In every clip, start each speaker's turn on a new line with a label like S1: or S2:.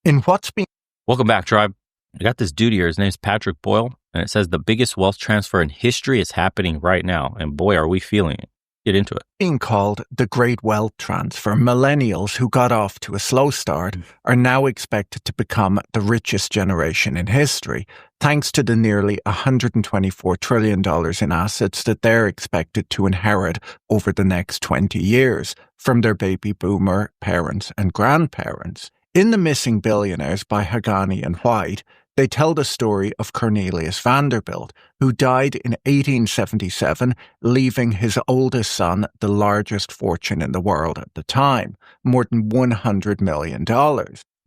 S1: In what's been
S2: Welcome back, tribe. I got this dude here. His name's Patrick Boyle, and it says the biggest wealth transfer in history is happening right now. And boy, are we feeling it. Get into it.
S1: being called the Great Wealth Transfer, millennials who got off to a slow start are now expected to become the richest generation in history, thanks to the nearly $124 trillion in assets that they're expected to inherit over the next 20 years from their baby boomer parents and grandparents. In The Missing Billionaires by Haghani and White, they tell the story of Cornelius Vanderbilt, who died in 1877, leaving his oldest son the largest fortune in the world at the time, more than $100 million.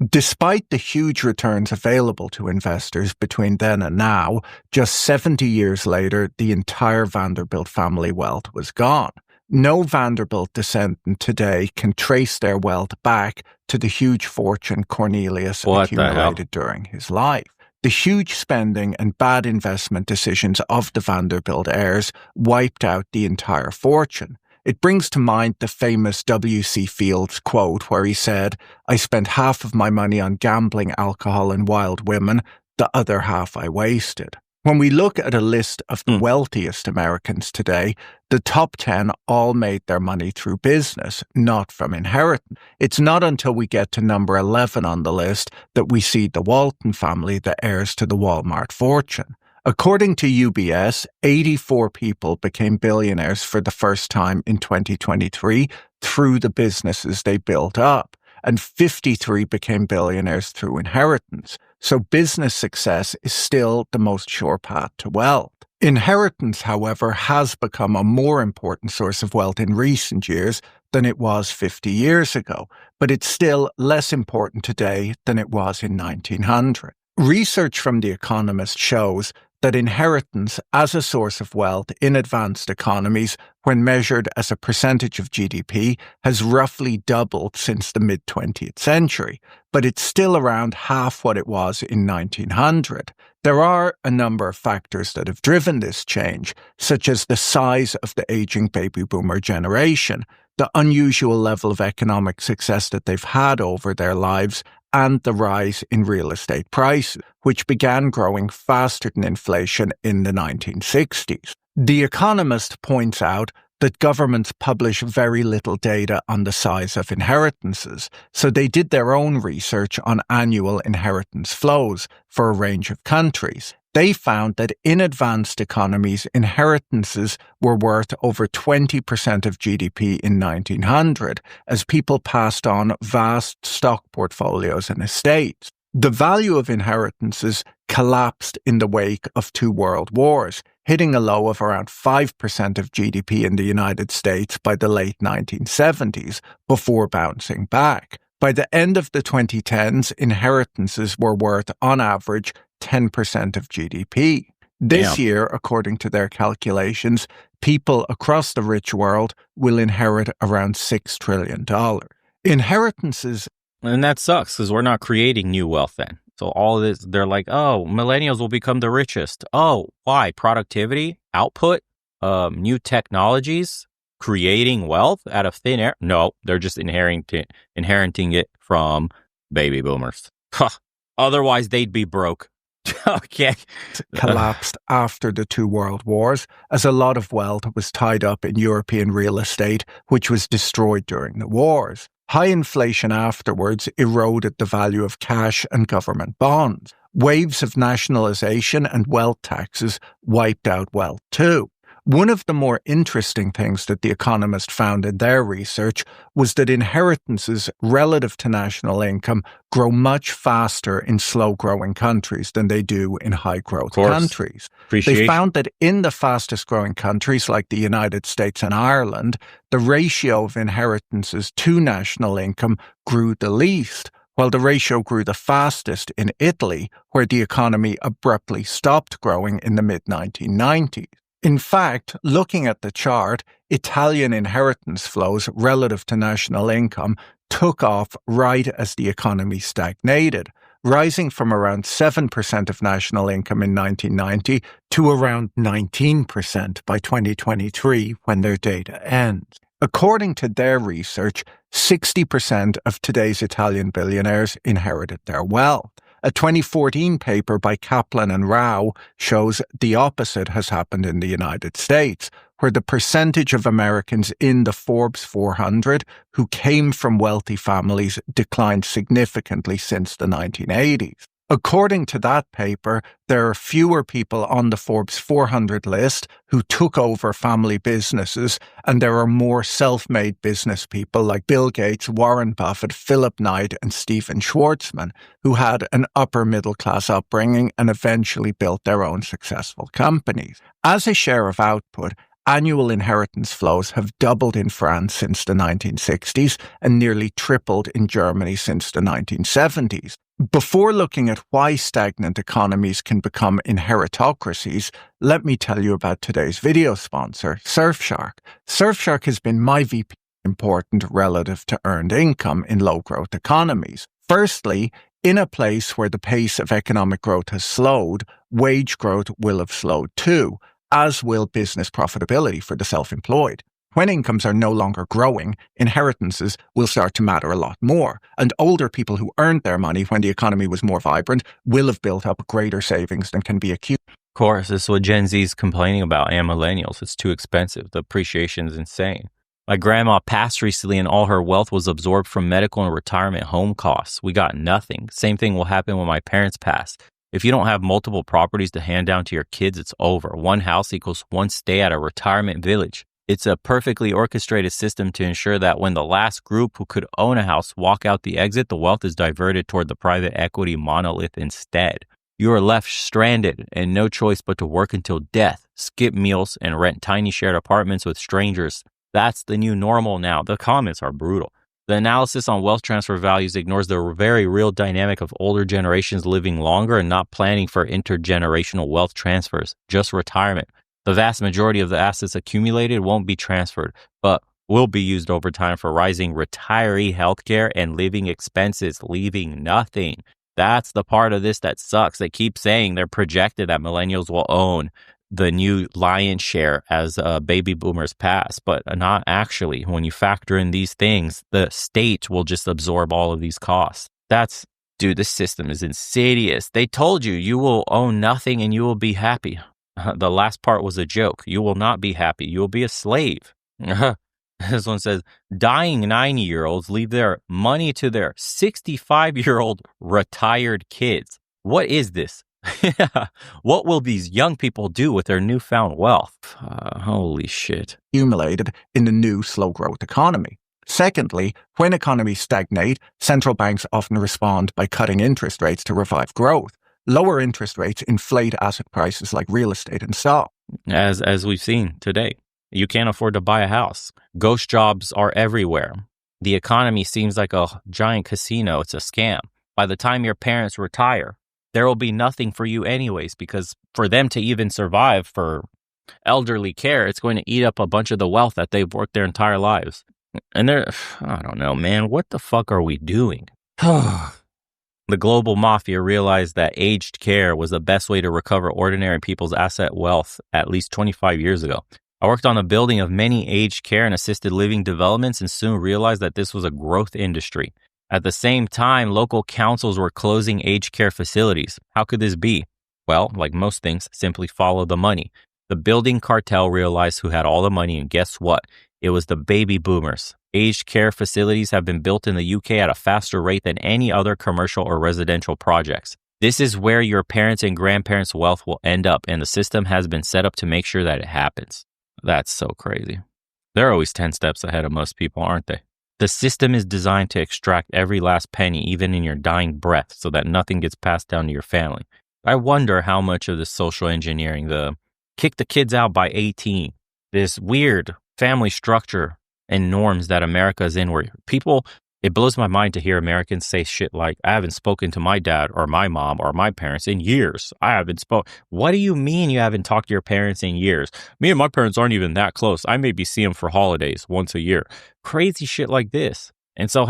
S1: Despite the huge returns available to investors between then and now, just 70 years later, the entire Vanderbilt family wealth was gone. No Vanderbilt descendant today can trace their wealth back to the huge fortune Cornelius accumulated during his life. The huge spending and bad investment decisions of the Vanderbilt heirs wiped out the entire fortune. It brings to mind the famous W.C. Fields quote where he said, "I spent half of my money on gambling, alcohol, and wild women. The other half I wasted." When we look at a list of the wealthiest Americans today, the top 10 all made their money through business, not from inheritance. It's not until we get to number 11 on the list that we see the Walton family, the heirs to the Walmart fortune. According to UBS, 84 people became billionaires for the first time in 2023 through the businesses they built up, and 53 became billionaires through inheritance. So business success is still the most sure path to wealth. Inheritance, however, has become a more important source of wealth in recent years than it was 50 years ago, but it's still less important today than it was in 1900. Research from The Economist shows that inheritance as a source of wealth in advanced economies, when measured as a percentage of GDP, has roughly doubled since the mid-20th century, but it's still around half what it was in 1900. There are a number of factors that have driven this change, such as the size of the aging baby boomer generation, the unusual level of economic success that they've had over their lives, and the rise in real estate prices, which began growing faster than inflation in the 1960s. The Economist points out that governments publish very little data on the size of inheritances, so they did their own research on annual inheritance flows for a range of countries. They found that in advanced economies, inheritances were worth over 20% of GDP in 1900 as people passed on vast stock portfolios and estates. The value of inheritances collapsed in the wake of two world wars, hitting a low of around 5% of GDP in the United States by the late 1970s before bouncing back. By the end of the 2010s, inheritances were worth, on average, 10% of GDP. This year, according to their calculations, people across the rich world will inherit around $6 trillion. Inheritances.
S2: And that sucks because we're not creating new wealth then. So all of this, they're like, oh, millennials will become the richest. Oh, why? Productivity, output, new technologies, creating wealth out of thin air? No, they're just inheriting it from baby boomers. Otherwise, they'd be broke. Okay.
S1: Collapsed after the two world wars, as a lot of wealth was tied up in European real estate, which was destroyed during the wars. High inflation afterwards eroded the value of cash and government bonds. Waves of nationalization and wealth taxes wiped out wealth too. One of the more interesting things that The Economist found in their research was that inheritances relative to national income grow much faster in slow-growing countries than they do in high-growth countries. They found that in the fastest-growing countries like the United States and Ireland, the ratio of inheritances to national income grew the least, while the ratio grew the fastest in Italy, where the economy abruptly stopped growing in the mid-1990s. In fact, looking at the chart, Italian inheritance flows relative to national income took off right as the economy stagnated, rising from around 7% of national income in 1990 to around 19% by 2023 when their data ends. According to their research, 60% of today's Italian billionaires inherited their wealth. A 2014 paper by Kaplan and Rao shows the opposite has happened in the United States, where the percentage of Americans in the Forbes 400 who came from wealthy families declined significantly since the 1980s. According to that paper, there are fewer people on the Forbes 400 list who took over family businesses, and there are more self-made business people like Bill Gates, Warren Buffett, Philip Knight, and Stephen Schwarzman, who had an upper-middle-class upbringing and eventually built their own successful companies. As a share of output, annual inheritance flows have doubled in France since the 1960s and nearly tripled in Germany since the 1970s. Before looking at why stagnant economies can become inheritocracies, let me tell you about today's video sponsor, Surfshark. Surfshark has been my VP important relative to earned income in low-growth economies. Firstly, in a place where the pace of economic growth has slowed, wage growth will have slowed too, as will business profitability for the self-employed. When incomes are no longer growing, inheritances will start to matter a lot more, and older people who earned their money when the economy was more vibrant will have built up greater savings than can be accumulated.
S2: Of course, this is what Gen Z is complaining about, and millennials. It's too expensive. The appreciation is insane. My grandma passed recently and all her wealth was absorbed from medical and retirement home costs. We got nothing. Same thing will happen when my parents pass. If you don't have multiple properties to hand down to your kids, it's over. One house equals one stay at a retirement village. It's a perfectly orchestrated system to ensure that when the last group who could own a house walk out the exit, the wealth is diverted toward the private equity monolith instead. You are left stranded and no choice but to work until death, skip meals, and rent tiny shared apartments with strangers. That's the new normal now. The comments are brutal. The analysis on wealth transfer values ignores the very real dynamic of older generations living longer and not planning for intergenerational wealth transfers, just retirement. The vast majority of the assets accumulated won't be transferred, but will be used over time for rising retiree healthcare and living expenses, leaving nothing. That's the part of this that sucks. They keep saying they're projected that millennials will own the new lion's share as baby boomers pass, but not actually. When you factor in these things, the state will just absorb all of these costs. Dude, this system is insidious. They told you you will own nothing and you will be happy. The last part was a joke. You will not be happy. You will be a slave. This one says, dying 90-year-olds leave their money to their 65-year-old retired kids. What is this? What will these young people do with their newfound wealth? Holy shit.
S1: Accumulated in the new slow-growth economy. Secondly, when economies stagnate, central banks often respond by cutting interest rates to revive growth. Lower interest rates inflate asset prices like real estate and stock.
S2: As we've seen today, you can't afford to buy a house. Ghost jobs are everywhere. The economy seems like a giant casino. It's a scam. By the time your parents retire, there will be nothing for you anyways, because for them to even survive for elderly care, it's going to eat up a bunch of the wealth that they've worked their entire lives. And I don't know, man, what the fuck are we doing? The global mafia realized that aged care was the best way to recover ordinary people's asset wealth at least 25 years ago. I worked on the building of many aged care and assisted living developments and soon realized that this was a growth industry. At the same time, local councils were closing aged care facilities. How could this be? Well, like most things, simply follow the money. The building cartel realized who had all the money, and guess what? It was the baby boomers. Aged care facilities have been built in the UK at a faster rate than any other commercial or residential projects. This is where your parents' and grandparents' wealth will end up, and the system has been set up to make sure that it happens. That's so crazy. They're always 10 steps ahead of most people, aren't they? The system is designed to extract every last penny, even in your dying breath, so that nothing gets passed down to your family. I wonder how much of this social engineering, the kick the kids out by 18, this weird family structure and norms that America is in, where people, it blows my mind to hear Americans say shit like, I haven't spoken to my dad or my mom or my parents in years. I haven't spoken. What do you mean you haven't talked to your parents in years? Me and my parents aren't even that close. I maybe see them for holidays once a year. Crazy shit like this. And so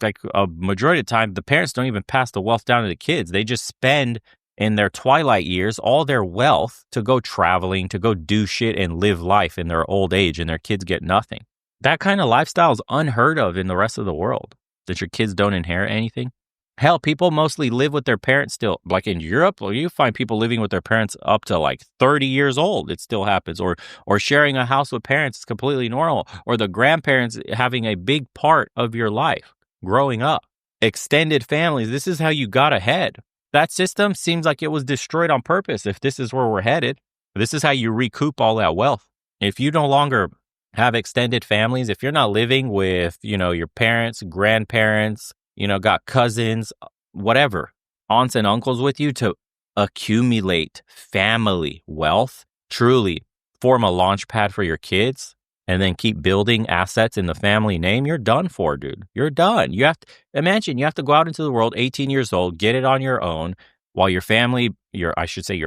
S2: like a majority of the time, the parents don't even pass the wealth down to the kids. They just spend in their twilight years all their wealth to go traveling, to go do shit and live life in their old age, and their kids get nothing. That kind of lifestyle is unheard of in the rest of the world, that your kids don't inherit anything. Hell, people mostly live with their parents still. Like in Europe, well, you find people living with their parents up to like 30 years old. It still happens. Or sharing a house with parents is completely normal. Or the grandparents having a big part of your life growing up. Extended families. This is how you got ahead. That system seems like it was destroyed on purpose if this is where we're headed. This is how you recoup all that wealth. If you no longer have extended families, if you're not living with, your parents, grandparents, got cousins, whatever, aunts and uncles with you to accumulate family wealth, truly form a launch pad for your kids, and then keep building assets in the family name, you're done for, dude. You're done. You have to imagine you have to go out into the world, 18 years old, get it on your own, while your family, your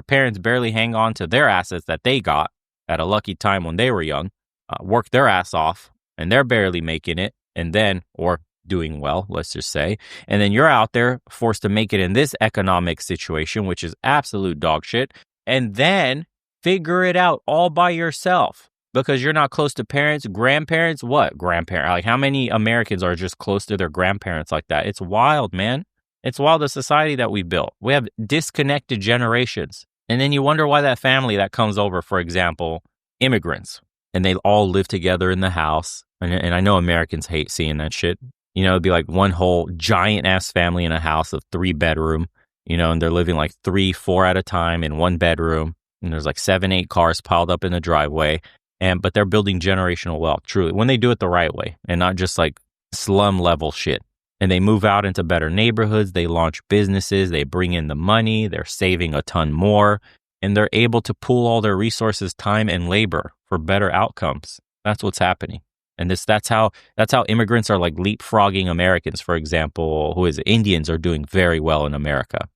S2: parents barely hang on to their assets that they got at a lucky time when they were young, work their ass off, and they're barely making it, and then, or doing well, let's just say. And then you're out there forced to make it in this economic situation, which is absolute dog shit. And then figure it out all by yourself because you're not close to parents, grandparents. What grandparent? Like how many Americans are just close to their grandparents like that? It's wild, man. It's wild, the society that we built. We have disconnected generations. And then you wonder why that family that comes over, for example, immigrants, and they all live together in the house. And I know Americans hate seeing that shit. It'd be like one whole giant ass family in a house of 3-bedroom, and they're living like 3-4 at a time in one bedroom. And there's like 7-8 cars piled up in the driveway. But they're building generational wealth, truly, when they do it the right way and not just like slum level shit. And they move out into better neighborhoods. They launch businesses. They bring in the money. They're saving a ton more. And they're able to pool all their resources, time, and labor for better outcomes. That's what's happening. And that's how immigrants are like leapfrogging Americans. For example, Indians are doing very well in America.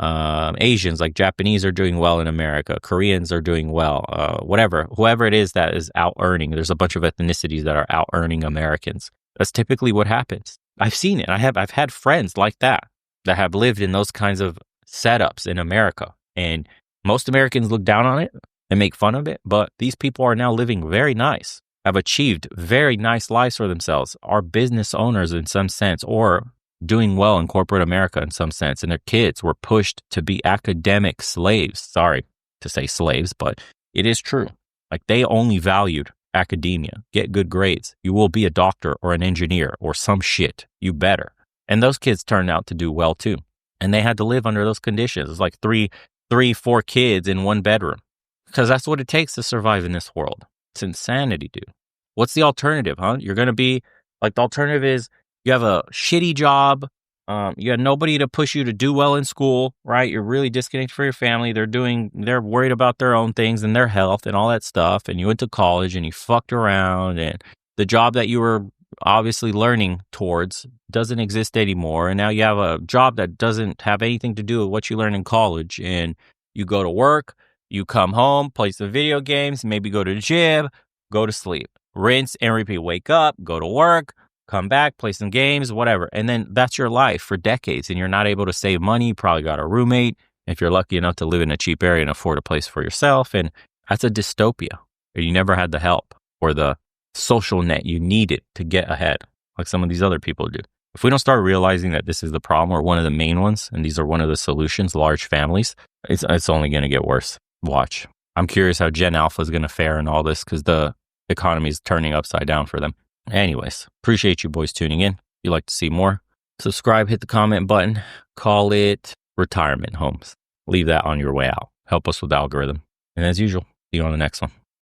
S2: Asians like Japanese are doing well in America. Koreans are doing well. Whoever it is that is out earning. There's a bunch of ethnicities that are out earning Americans. That's typically what happens. I've seen it. I've had friends like that have lived in those kinds of setups in America. And most Americans look down on it and make fun of it. But these people are now living very nice, have achieved very nice lives for themselves, are business owners in some sense, or doing well in corporate America in some sense. And their kids were pushed to be academic slaves. Sorry to say slaves, but it is true. Like they only valued academia. Get good grades. You will be a doctor or an engineer or some shit. You better. And those kids turned out to do well too. And they had to live under those conditions. It's like 4 kids in one bedroom. Because that's what it takes to survive in this world. It's insanity, dude. What's the alternative, huh? You're going to be like, the alternative is you have a shitty job. You have nobody to push you to do well in school, right? You're really disconnected from your family. They're worried about their own things and their health and all that stuff. And you went to college and you fucked around, and the job that you were obviously learning towards doesn't exist anymore. And now you have a job that doesn't have anything to do with what you learned in college. And you go to work, you come home, play some video games, maybe go to the gym, go to sleep, rinse and repeat. Wake up, go to work, come back, play some games, whatever. And then that's your life for decades. And you're not able to save money. You probably got a roommate if you're lucky enough to live in a cheap area and afford a place for yourself. And that's a dystopia. You never had the help or the social net you needed to get ahead, like some of these other people do. If we don't start realizing that this is the problem or one of the main ones, and these are one of the solutions, large families, it's only going to get worse. Watch. I'm curious how Gen Alpha is going to fare in all this because the economy is turning upside down for them. Anyways, appreciate you boys tuning in. If you'd like to see more, subscribe, hit the comment button, call it retirement homes. Leave that on your way out. Help us with the algorithm. And as usual, see you on the next one.